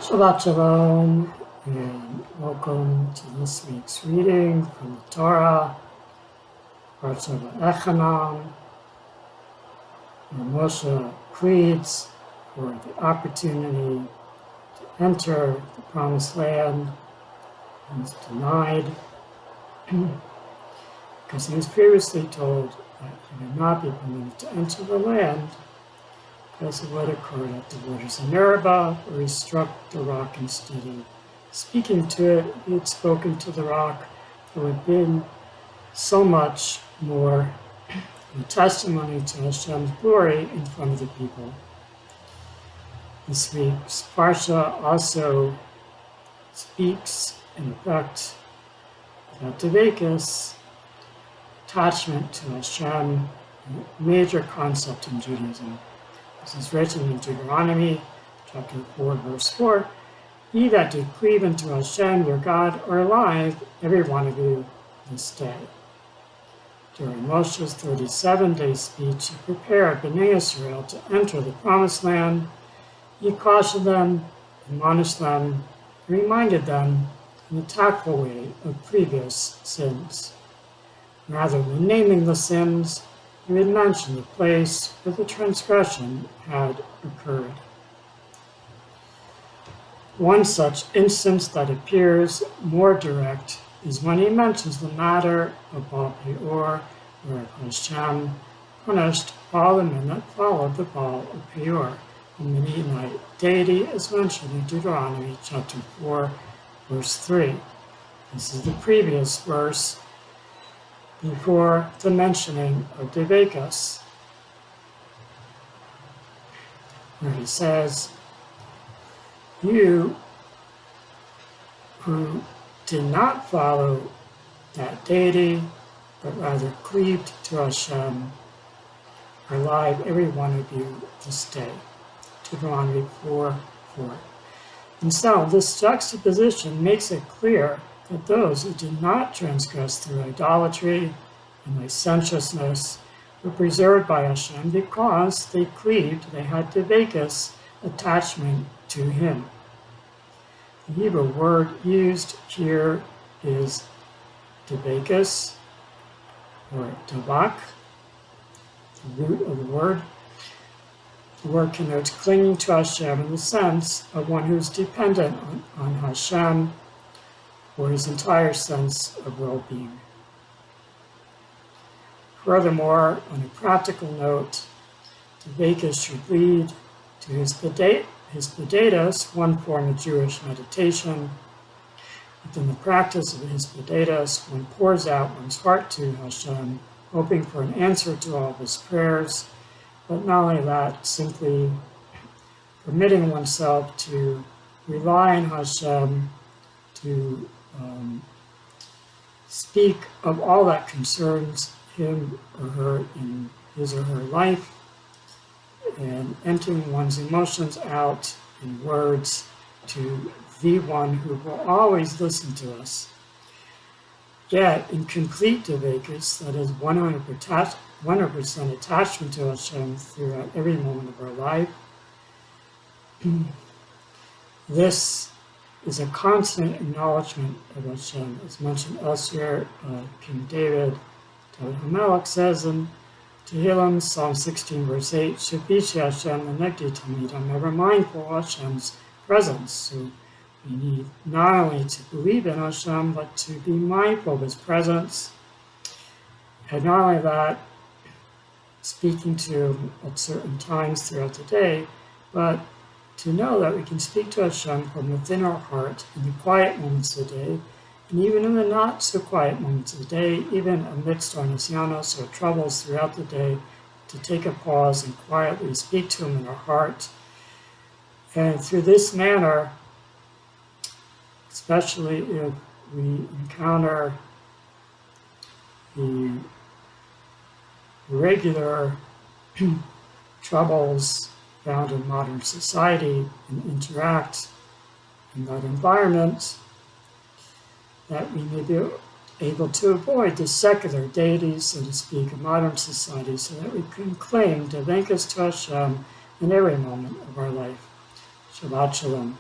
Shabbat Shalom, and welcome to this week's reading from the Torah, parasha Vaetchanan, where Moshe pleads for the opportunity to enter the Promised Land. He was denied because he was previously told that he would not be permitted to enter the land because of what occurred at the waters of Meribah, where he struck the rock instead of speaking to it. He had spoken to the rock. There would have been so much more a testimony to Hashem's glory in front of the people. This week's parasha also speaks, in effect, about Deveykus, attachment to Hashem, a major concept in Judaism. This is written in Deuteronomy, chapter 4, verse 4. Ye that do cleave unto Hashem your God are alive, every one of you, this day. During Moshe's 37-day speech, he prepared Bnei Israel to enter the Promised Land. He cautioned them, admonished them, and reminded them in a tactful way of previous sins. Rather than naming the sins, he would mention the place where the transgression had occurred. One such instance that appears more direct is when he mentions the matter of Baal Peor, where Hashem punished all the men that followed the Baal of Peor, a Midianite deity, as mentioned in Deuteronomy chapter 4, verse 3. This is the previous verse before the mentioning of Deveykus, where he says, you who did not follow that deity, but rather cleaved to Hashem, are alive, every one of you, this day. Deuteronomy 4:4. And so this juxtaposition makes it clear that those who did not transgress through idolatry and licentiousness were preserved by Hashem because they cleaved, they had Deveykus, attachment to Him. The Hebrew word used here is Deveykus, or Devak, the root of the word. The word connotes clinging to Hashem in the sense of one who is dependent on Hashem for his entire sense of well-being. Furthermore, on a practical note, Deveykus should lead to his Hispadatus, one form of Jewish meditation. Within the practice of Hispadatus, one pours out one's heart to Hashem, hoping for an answer to all of his prayers, but not only that, simply permitting oneself to rely on Hashem, to speak of all that concerns him or her in his or her life, and emptying one's emotions out in words to the one who will always listen to us. Yet, in complete Deveykus, that is 100% attachment to Hashem throughout every moment of our life, this is a constant acknowledgement of Hashem. As mentioned elsewhere, King David, Hamelech, says in Tehillim, Psalm 16, verse 8, Shavishi Hashem lenegdi tamid. I'm ever mindful of Hashem's presence. So we need not only to believe in Hashem, but to be mindful of His presence. And not only that, speaking to Him at certain times throughout the day, but to know that we can speak to Hashem from within our heart in the quiet moments of the day, and even in the not so quiet moments of the day, even amidst our nisyanos or troubles throughout the day, to take a pause and quietly speak to Him in our heart. And through this manner, especially if we encounter the regular troubles found in modern society and interact in that environment, that we may be able to avoid the secular deities, so to speak, of modern society, so that we can claim Deveykus to Hashem in every moment of our life. Shabbat Shalom.